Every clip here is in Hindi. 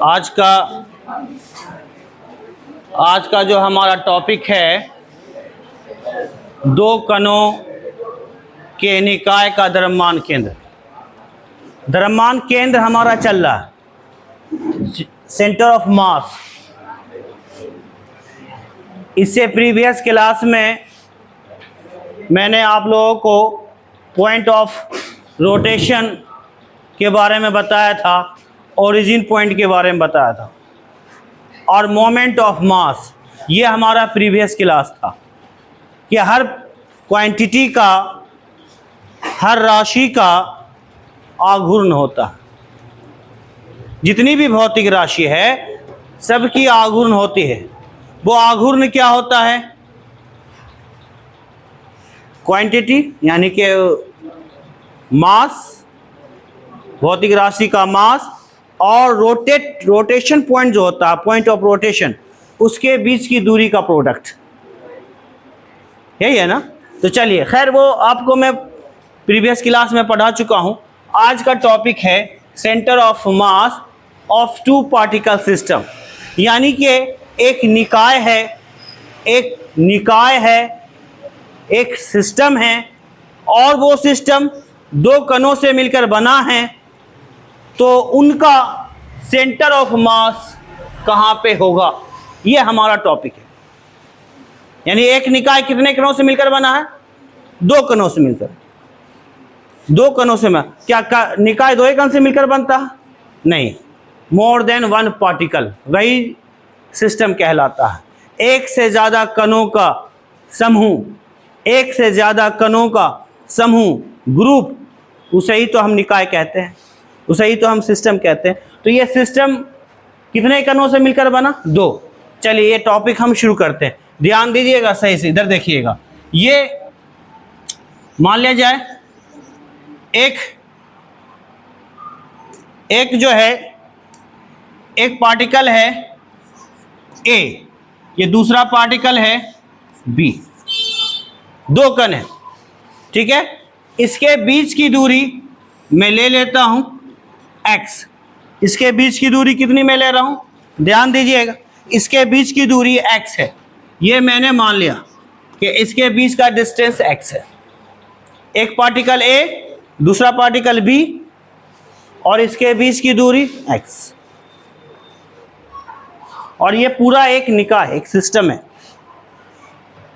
आज का जो हमारा टॉपिक है, दो कणों के निकाय का द्रव्यमान केंद्र। द्रव्यमान केंद्र हमारा चल रहा है, सेंटर ऑफ मास। इससे प्रीवियस क्लास में मैंने आप लोगों को पॉइंट ऑफ रोटेशन के बारे में बताया था, ओरिजिन पॉइंट के बारे में बताया था, और मोमेंट ऑफ मास। ये हमारा प्रीवियस क्लास था कि हर क्वांटिटी का, हर राशि का आघूर्ण होता है। जितनी भी भौतिक राशि है सबकी आघूर्ण होती है। वो आघूर्ण क्या होता है? क्वांटिटी यानी कि मास, भौतिक राशि का मास, और रोटेशन पॉइंट जो होता है, पॉइंट ऑफ रोटेशन, उसके बीच की दूरी का प्रोडक्ट। यही है ना? तो चलिए, खैर वो आपको मैं प्रीवियस क्लास में पढ़ा चुका हूं। आज का टॉपिक है centre of mass of two particle system. यानी कि एक निकाय है, एक सिस्टम है, और वो सिस्टम दो कणों से मिलकर बना है। तो उनका सेंटर ऑफ मास कहाँ पे होगा, ये हमारा टॉपिक है। यानी एक निकाय कितने कणों से मिलकर बना है? दो कणों से मिलकर। दो कणों से क्या निकाय दो ही कण से मिलकर बनता है? नहीं, मोर देन वन पार्टिकल, वही सिस्टम कहलाता है। एक से ज़्यादा कणों का समूह, एक से ज़्यादा कणों का समूह, ग्रुप, उसे ही तो हम निकाय कहते हैं, उसे ही तो हम सिस्टम कहते हैं। तो ये सिस्टम कितने कणों से मिलकर बना? दो। चलिए ये टॉपिक हम शुरू करते हैं। ध्यान दीजिएगा सही से, इधर देखिएगा। ये मान लिया जाए एक जो है, एक पार्टिकल है A, ये दूसरा पार्टिकल है B। दो कण है, ठीक है। इसके बीच की दूरी मैं ले लेता हूं x। इसके बीच की दूरी कितनी मैं ले रहा हूं? ध्यान दीजिएगा, इसके बीच की दूरी x है। ये मैंने मान लिया कि इसके बीच का डिस्टेंस x है। एक पार्टिकल A, दूसरा पार्टिकल B, और इसके बीच की दूरी x। और ये पूरा एक निकाय, एक सिस्टम है।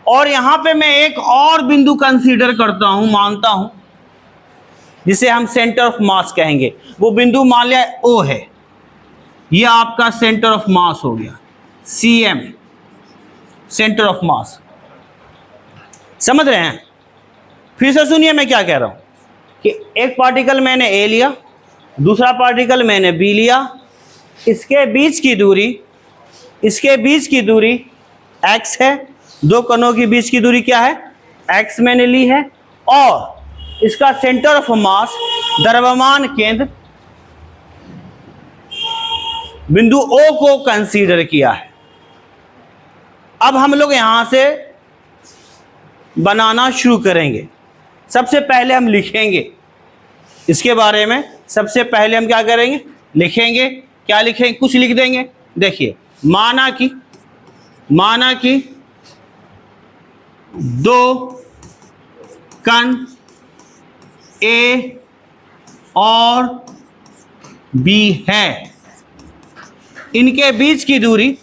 और यहां पे मैं एक और बिंदु कंसीडर करता हूं, मानता हूं, जिसे हम सेंटर ऑफ मास कहेंगे। वो बिंदु मान लिया O है। ये आपका सेंटर ऑफ मास हो गया, CM, सेंटर ऑफ मास। समझ रहे हैं? फिर से सुनिए मैं क्या कह रहा हूं कि एक पार्टिकल मैंने A लिया, दूसरा पार्टिकल मैंने B लिया। इसके बीच की दूरी x है। दो कणों के बीच की दूरी क्या है? x मैंने ली है। और इसका सेंटर ऑफ मास, द्रव्यमान केंद्र, बिंदु O को कंसीडर किया है। अब हम लोग यहां से बनाना शुरू करेंगे। सबसे पहले हम लिखेंगे इसके बारे में। सबसे पहले हम क्या करेंगे? लिखेंगे। क्या लिखेंगे? कुछ लिख देंगे। देखिए, माना कि दो कण A और B है। इनके बीच की दूरी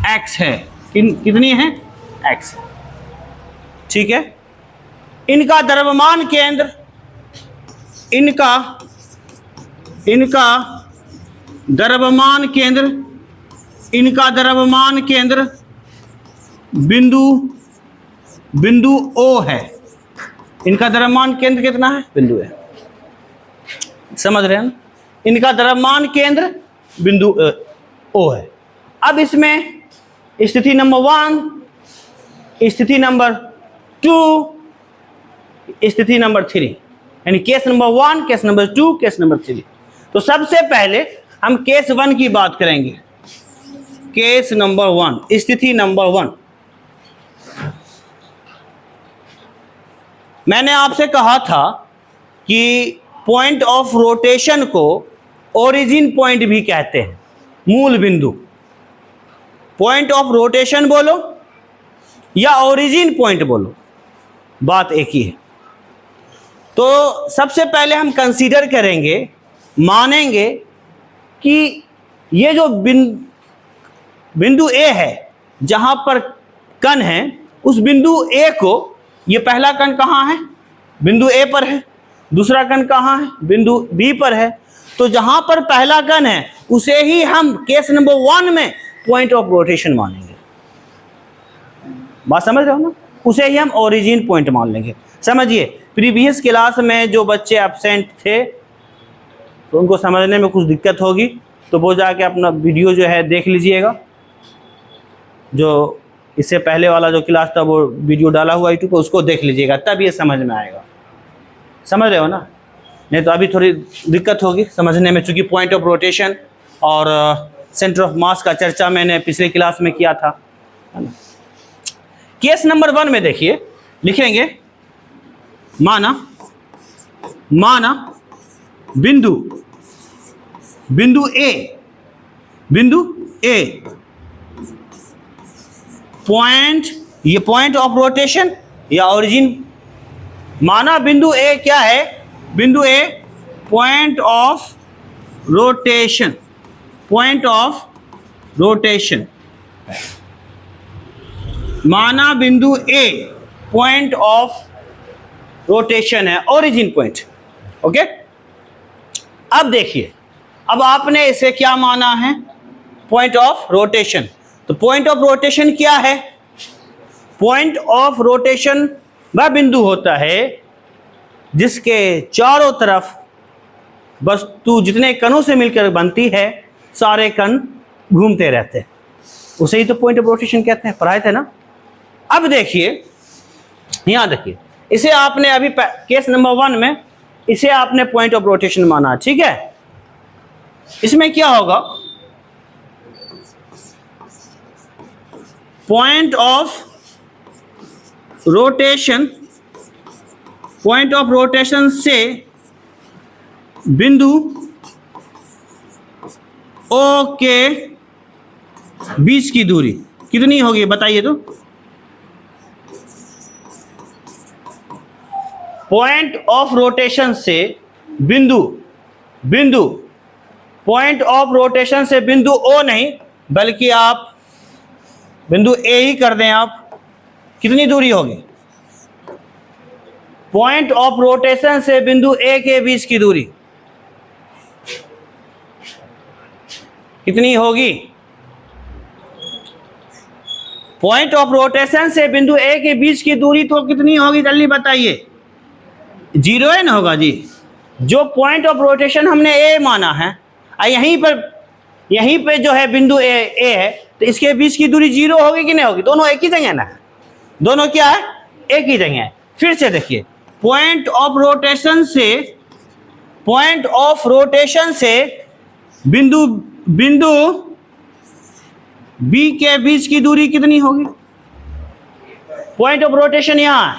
x है। कितनी है? x। ठीक है। इनका द्रव्यमान केंद्र, इनका द्रव्यमान केंद्र बिंदु O है। इनका द्रव्यमान केंद्र कितना है? बिंदु है। समझ रहे हैं ना? इनका द्रव्यमान केंद्र बिंदु O है। अब इसमें स्थिति नंबर 1, स्थिति नंबर 2, स्थिति नंबर 3, यानी case number 1, case number 2, case number 3। तो सबसे पहले हम केस 1 की बात करेंगे। केस नंबर 1, स्थिति नंबर 1। मैंने आपसे कहा था कि पॉइंट ऑफ रोटेशन को ओरिजिन पॉइंट भी कहते हैं, मूल बिंदु। पॉइंट ऑफ रोटेशन बोलो या ओरिजिन पॉइंट बोलो, बात एक ही है। तो सबसे पहले हम कंसीडर करेंगे, मानेंगे कि ये जो बिंदु ए है जहां पर कण है, उस बिंदु ए को, ये पहला कण कहाँ है? बिंदु ए पर है। दूसरा कण कहाँ है? बिंदु बी पर है। तो जहां पर पहला कण है उसे ही हम केस नंबर 1 में पॉइंट ऑफ रोटेशन मानेंगे। बात समझ रहे हो ना? उसे ही हम ओरिजिन पॉइंट मान लेंगे। समझिए, प्रीवियस क्लास में जो बच्चे एब्सेंट थे तो उनको समझने में कुछ दिक्कत होगी, तो वो जाके अपना वीडियो जो है देख लीजिएगा। जो इससे पहले वाला जो क्लास था वो वीडियो डाला हुआ यूट्यूब पर, उसको देख लीजिएगा, तब ये समझ में आएगा। समझ रहे हो ना? नहीं तो अभी थोड़ी दिक्कत होगी समझने में, चूँकि पॉइंट ऑफ रोटेशन और सेंटर ऑफ मास का चर्चा मैंने पिछले क्लास में किया था, है ना। केस नंबर 1 में देखिए, लिखेंगे माना बिंदु ए पॉइंट, ये पॉइंट ऑफ रोटेशन या ओरिजिन। माना बिंदु ए क्या है? बिंदु A point of rotation, point of rotation. माना बिंदु ए पॉइंट ऑफ रोटेशन है, ओरिजिन पॉइंट। ओके, अब देखिए, अब आपने इसे क्या माना है? Point of rotation. तो पॉइंट ऑफ रोटेशन क्या है? पॉइंट ऑफ रोटेशन वह बिंदु होता है जिसके चारों तरफ वस्तु जितने कणों से मिलकर बनती है, सारे कण घूमते रहते हैं, उसे ही तो पॉइंट ऑफ रोटेशन कहते हैं। पढ़ाए थे ना? अब देखिए, यहां देखिए, इसे आपने अभी केस नंबर 1 में इसे आपने पॉइंट ऑफ रोटेशन माना, ठीक है। इसमें क्या होगा? Point of rotation, point of rotation से बिंदु ओ के बीच की दूरी कितनी होगी बताइए तो? पॉइंट ऑफ रोटेशन से बिंदु पॉइंट ऑफ रोटेशन से बिंदु ओ नहीं, बल्कि आप बिंदु ए ही कर दें आप, कितनी दूरी होगी? पॉइंट ऑफ रोटेशन से बिंदु ए के बीच की दूरी कितनी होगी? पॉइंट ऑफ रोटेशन से बिंदु ए के बीच की दूरी तो कितनी होगी, जल्दी बताइए। 0 ही ना होगा जी। जो पॉइंट ऑफ रोटेशन हमने ए माना है, यहीं पे जो है बिंदु ए है, तो इसके बीच की दूरी 0 होगी कि नहीं होगी? दोनों एक ही जगह ना है, दोनों क्या है? एक ही जगह है। फिर से देखिए, पॉइंट ऑफ रोटेशन से बिंदु बी के बीच की दूरी कितनी होगी? पॉइंट ऑफ रोटेशन यहाँ है,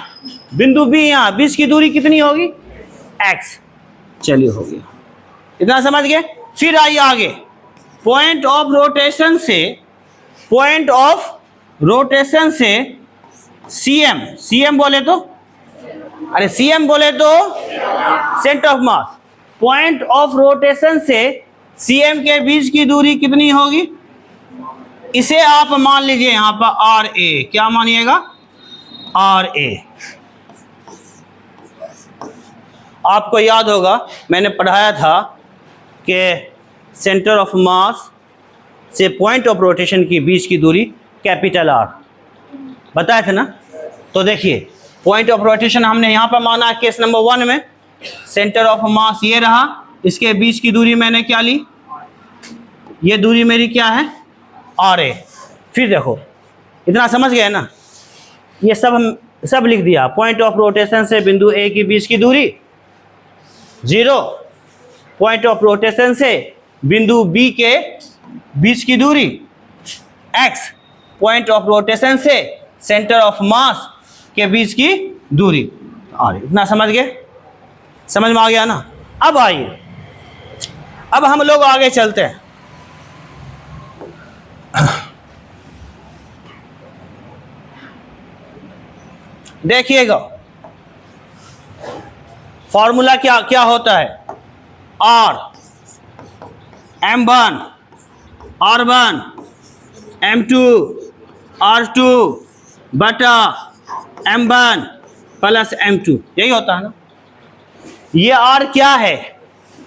बिंदु बी यहाँ, बीच की दूरी कितनी होगी? x। चलिए, हो गया, इतना समझ गए। फिर आइए आगे, पॉइंट ऑफ रोटेशन से सीएम बोले तो, अरे सीएम बोले तो centre of mass. Point of rotation से सीएम के बीच की दूरी कितनी होगी? इसे आप मान लीजिए यहां पर आर ए। क्या मानिएगा? R A. आपको याद होगा मैंने पढ़ाया था कि सेंटर ऑफ मास से पॉइंट ऑफ रोटेशन के बीच की दूरी कैपिटल आर, बताया था ना। तो देखिए, पॉइंट ऑफ रोटेशन हमने यहाँ पर माना केस नंबर 1 में, सेंटर ऑफ मास ये रहा, इसके बीच की दूरी मैंने क्या ली? ये दूरी मेरी क्या है? R A. फिर देखो, इतना समझ गए ना? ये सब लिख दिया। पॉइंट ऑफ रोटेशन से बिंदु ए के बीच की दूरी 0, पॉइंट ऑफ रोटेशन से बिंदु बी के बीच की दूरी x, पॉइंट ऑफ रोटेशन से सेंटर ऑफ मास के बीच की दूरी। आर। इतना समझ गए? समझ में आ गया ना? अब आइए, अब हम लोग आगे चलते हैं। देखिएगा फॉर्मूला क्या क्या होता है। Are M1 R1 M2 R2 बटा M1 प्लस M2, यही होता है ना। ये R क्या है?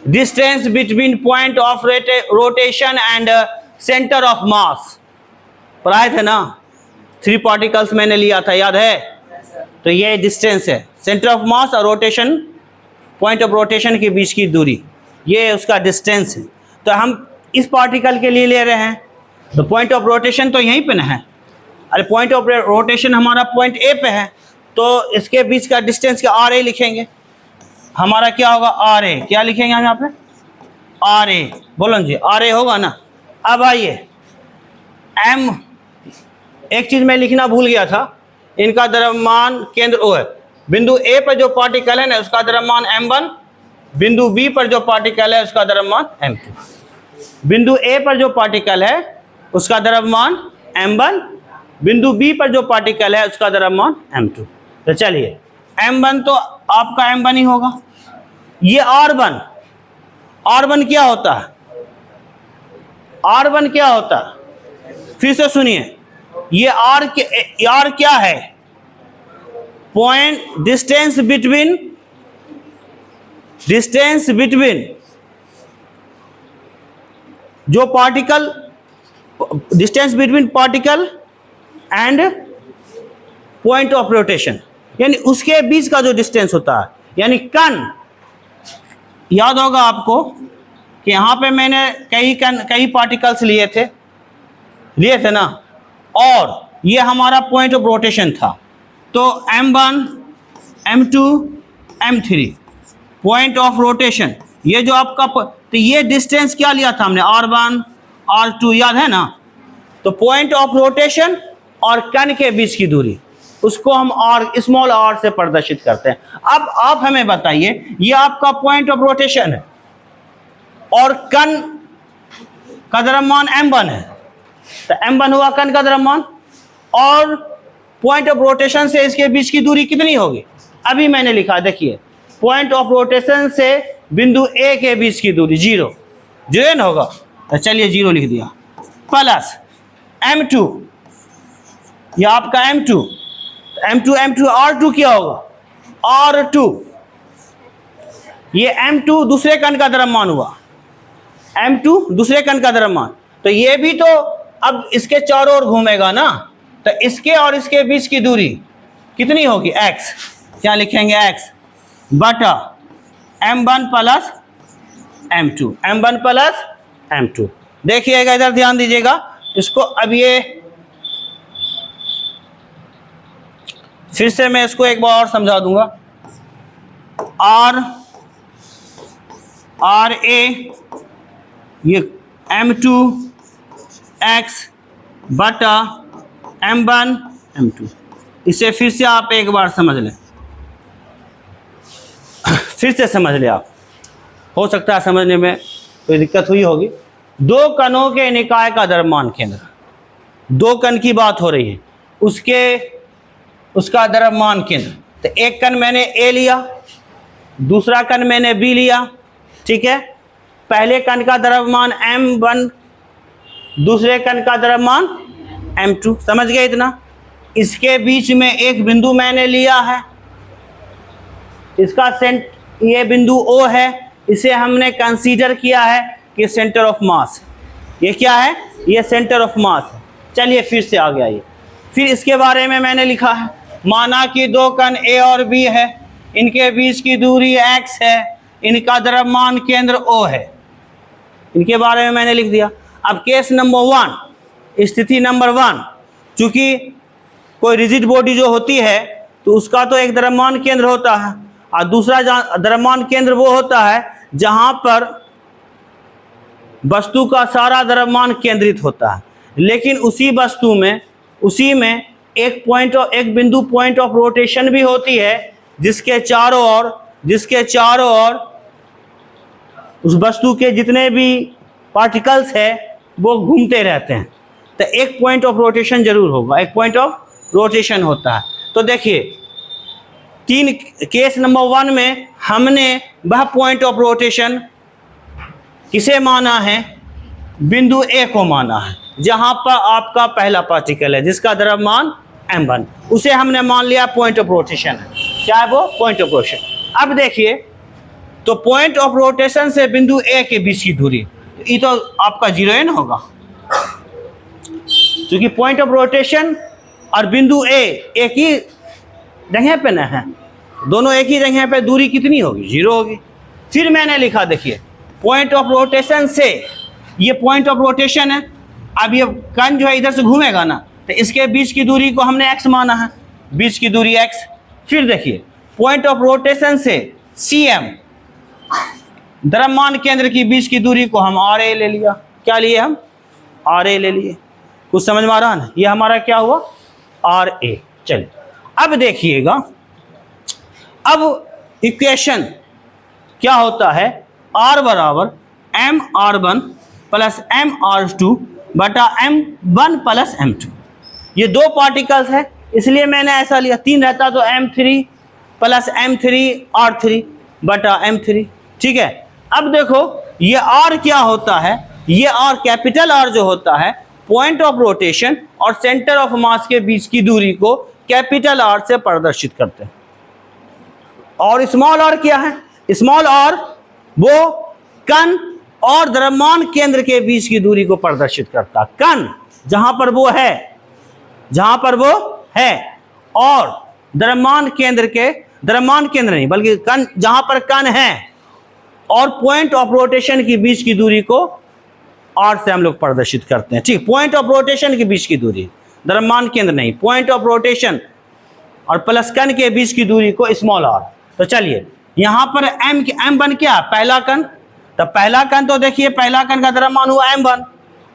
Distance between point of rotation and centre of मास। पढ़ाए थे ना, 3 पार्टिकल्स मैंने लिया था, याद है? तो ये डिस्टेंस है, सेंटर ऑफ मास और रोटेशन, पॉइंट ऑफ रोटेशन के बीच की दूरी, ये उसका डिस्टेंस है। तो हम इस पार्टिकल के लिए ले रहे हैं, तो पॉइंट ऑफ रोटेशन तो यहीं पे ना है। अरे पॉइंट ऑफ रोटेशन हमारा पॉइंट ए पे है, तो इसके बीच का डिस्टेंस क्या आर ए लिखेंगे। हमारा क्या होगा? R A. क्या लिखेंगे हम यहाँ पे? R A. बोलो जी, आर ए होगा ना। अब आइए, एम, एक चीज मैं लिखना भूल गया था, इनका द्रव्यमान केंद्र ओ है। बिंदु ए पर जो पार्टिकल है ना, उसका द्रव्यमान M1, बिंदु बी पर जो पार्टिकल है उसका द्रव्यमान M2। बिंदु ए पर जो पार्टिकल है उसका द्रव्यमान M1, बिंदु बी पर जो पार्टिकल है उसका द्रव्यमान M2। तो चलिए, M1 तो आपका M1 ही होगा। ये R1, R1 क्या होता है? R1 क्या होता है? फिर से सुनिए, ये R क्या है? पॉइंट, डिस्टेंस बिटवीन जो particle, distance between particle and point of rotation, यानी उसके बीच का जो डिस्टेंस होता है। यानी कण, याद होगा आपको कि यहाँ पे मैंने कई पार्टिकल्स लिए थे ना, और ये हमारा पॉइंट ऑफ रोटेशन था। तो M1 M2 M3 point of rotation, ये जो आपका, तो ये डिस्टेंस क्या लिया था हमने? R1 R2, याद है ना। तो पॉइंट ऑफ रोटेशन और कण के बीच की दूरी, उसको हम r, स्मॉल r से प्रदर्शित करते हैं। अब आप हमें बताइए, ये आपका पॉइंट ऑफ रोटेशन है और कण का द्रव्यमान M1 है, तो M1 हुआ कण का द्रव्यमान, और पॉइंट ऑफ रोटेशन से इसके बीच की दूरी कितनी होगी? अभी मैंने लिखा, देखिए, पॉइंट ऑफ रोटेशन से बिंदु ए के बीच की दूरी 0 न होगा। तो चलिए 0 लिख दिया, प्लस M2, यह आपका M2, M2 R2 क्या होगा? R2, ये M2 दूसरे कण का द्रव्यमान हुआ, M2 दूसरे कण का द्रव्यमान। तो ये भी तो अब इसके चारों ओर घूमेगा ना, तो इसके और इसके बीच की दूरी कितनी होगी? x। क्या लिखेंगे? x बटा M1 plus M2, M1 plus M2। देखिएगा, इधर ध्यान दीजिएगा इसको। अब ये फिर से मैं इसको एक बार और समझा दूंगा। R A, ये M2 x बटा M1 M2। इसे फिर से आप एक बार समझ लें, फिर से समझ ले आप, हो सकता है समझने में कोई दिक्कत हुई होगी। दो कणों के निकाय का द्रव्यमान केंद्र, दो कण की बात हो रही है, उसका द्रव्यमान केंद्र। तो एक कण मैंने A लिया, दूसरा कण मैंने B लिया, ठीक है। पहले कण का द्रव्यमान M1, दूसरे कण का द्रव्यमान M2, समझ गए इतना। इसके बीच में एक बिंदु मैंने लिया है, इसका ये बिंदु O है, इसे हमने कंसीडर किया है कि सेंटर ऑफ मास। ये क्या है? ये सेंटर ऑफ मास है। चलिए फिर से आगे आइए, फिर इसके बारे में मैंने लिखा है, माना कि दो कण A और B है, इनके बीच की दूरी x है, इनका द्रव्यमान केंद्र O है, इनके बारे में मैंने लिख दिया। अब केस नंबर 1, स्थिति नंबर 1, चूंकि कोई रिजिड बॉडी जो होती है तो उसका तो एक द्रव्यमान केंद्र होता है, और दूसरा द्रव्यमान केंद्र वो होता है जहां पर वस्तु का सारा द्रव्यमान केंद्रित होता है। लेकिन उसी वस्तु में, उसी में एक बिंदु पॉइंट ऑफ रोटेशन भी होती है, जिसके चारों ओर उस वस्तु के जितने भी पार्टिकल्स है वो घूमते रहते हैं, तो एक पॉइंट ऑफ रोटेशन जरूर होगा, एक पॉइंट ऑफ रोटेशन होता है। तो देखिए केस नंबर 1 में हमने वह पॉइंट ऑफ रोटेशन किसे माना है, बिंदु ए को माना है, जहां पर आपका पहला पार्टिकल है जिसका द्रव्यमान m1, उसे हमने मान लिया पॉइंट ऑफ रोटेशन है। क्या है वो? Point of rotation. अब देखिए तो पॉइंट ऑफ रोटेशन से बिंदु ए के बीच की दूरी, ये तो आपका 0 n होगा, क्योंकि पॉइंट ऑफ रोटेशन और बिंदु ए एक ही जगह पे ना है, दोनों एक ही जगह पे, दूरी कितनी होगी? 0 होगी। फिर मैंने लिखा देखिए पॉइंट ऑफ रोटेशन से, ये पॉइंट ऑफ रोटेशन है, अब ये कण जो है इधर से घूमेगा ना, तो इसके बीच की दूरी को हमने x माना है, बीच की दूरी x। फिर देखिए पॉइंट ऑफ रोटेशन से cm, द्रव्यमान केंद्र की बीच की दूरी को हम RA ले लिया। क्या लिए हम? RA ले लिए। कुछ समझ में आ रहा है ना? ये हमारा क्या हुआ? RA। चलिए अब देखिएगा, अब इक्वेशन क्या होता है, R बराबर mr1 प्लस mr2 बटा m1 प्लस m2। ये दो पार्टिकल्स है इसलिए मैंने ऐसा लिया, 3 रहता तो m3 प्लस m3r3 बटा m3। ठीक है, अब देखो ये R क्या होता है, ये R कैपिटल R जो होता है पॉइंट ऑफ रोटेशन और सेंटर ऑफ मास के बीच की दूरी को कैपिटल R से प्रदर्शित करते हैं। और स्मॉल r क्या है? स्मॉल r वो कण और द्रव्यमान केंद्र के बीच की दूरी को प्रदर्शित करता है। कण जहां पर वो है और द्रव्यमान केंद्र नहीं बल्कि कण जहां पर कण है और पॉइंट ऑफ रोटेशन की बीच की दूरी को R से हम लोग प्रदर्शित करते हैं। ठीक, पॉइंट ऑफ रोटेशन के बीच की दूरी, द्रव्यमान केंद्र नहीं, पॉइंट ऑफ रोटेशन और प्लस कण के बीच की दूरी को स्मॉल r। तो चलिए यहां पर m1 क्या? पहला कण। तो पहला कण तो देखिए पहला कण का द्रव्यमान हुआ m1,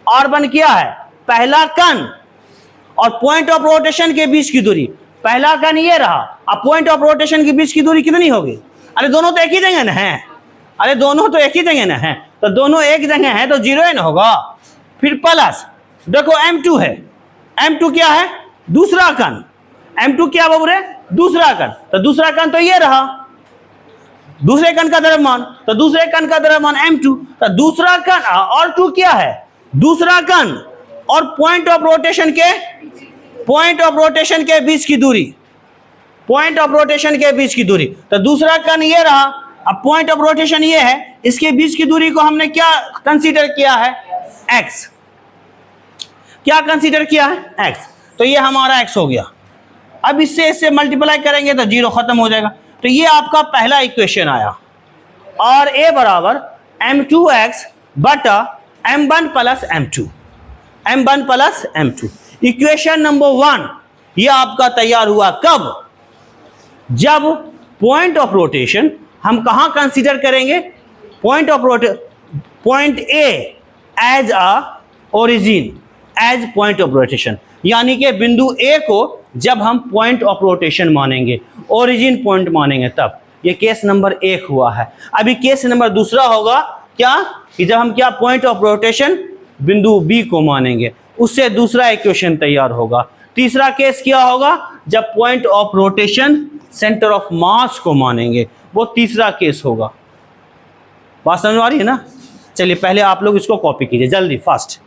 r1 क्या है? पहला कण और पॉइंट ऑफ रोटेशन के बीच की दूरी, पहला कण ये रहा, अब पॉइंट ऑफ रोटेशन के बीच की दूरी कितनी होगी? अरे दोनों तो एक ही जगह ना है, तो दोनों एक जगह है तो 0 n होगा। फिर प्लस देखो m2 है, m2 क्या है? दूसरा कण। m2 क्या बोल रहे? दूसरा कण। तो दूसरा कण तो ये रहा, दूसरे कण का द्रव्यमान, तो दूसरे कण का द्रव्यमान m2। तो दूसरा कण और 2 क्या है? दूसरा कण और पॉइंट ऑफ रोटेशन के बीच की दूरी, तो दूसरा कण ये रहा, अब पॉइंट ऑफ रोटेशन ये है, इसके बीच की दूरी को हमने क्या कंसीडर किया है? x। क्या कंसीडर किया है? x। तो ये हमारा x हो गया। अब इससे मल्टीप्लाई करेंगे तो 0 खत्म हो जाएगा। तो ये आपका पहला इक्वेशन आया, और a बराबर m2x बटा m1 plus m2। Equation number 1 ये आपका तैयार हुआ कब? जब पॉइंट ऑफ रोटेशन हम कहां कंसीडर करेंगे? Point A as a origin, as point of rotation, यानी कि बिंदु A को जब हम पॉइंट ऑफ रोटेशन मानेंगे, ओरिजिन पॉइंट मानेंगे, तब ये केस नंबर 1 हुआ है। अभी केस नंबर 2 होगा क्या? कि जब हम क्या पॉइंट ऑफ रोटेशन बिंदु B को मानेंगे, उससे दूसरा इक्वेशन तैयार होगा। तीसरा केस क्या होगा? जब point of rotation centre of मास को मानेंगे, वो तीसरा केस होगा। बात समझ आ रही है ना? चलिए पहले आप लोग इसको कॉपी कीजिए जल्दी, फास्ट।